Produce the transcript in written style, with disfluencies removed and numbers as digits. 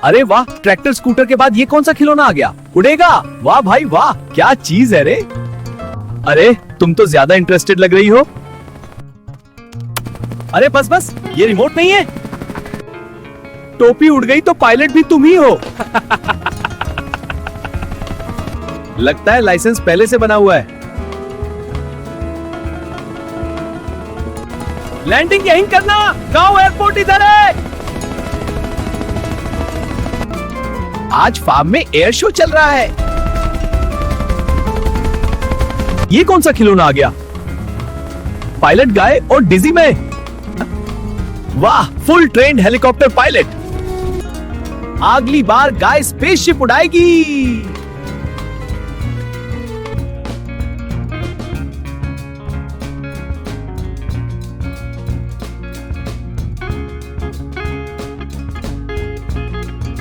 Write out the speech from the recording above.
अरे वाह, tractor scooter के बाद ये कौन सा खिलौना आ गया? उड़ेगा? वाह भाई वाह, क्या चीज है रे। अरे तुम तो ज्यादा इंटरेस्टेड लग रही हो। अरे बस बस, ये रिमोट नहीं है। टोपी उड़ गई तो पायलट भी तुम ही हो। लगता है लाइसेंस पहले से बना हुआ है। लैंडिंग यहीं करना, गांव एयरपोर्ट इधर है। आज फार्म में एयर शो चल रहा है। ये कौन सा खिलौना आ गया? पायलट गाय और डिजी में। वाह, फुल ट्रेन्ड हेलीकॉप्टर पायलट। अगली बार गाय स्पेसशिप उड़ाएगी।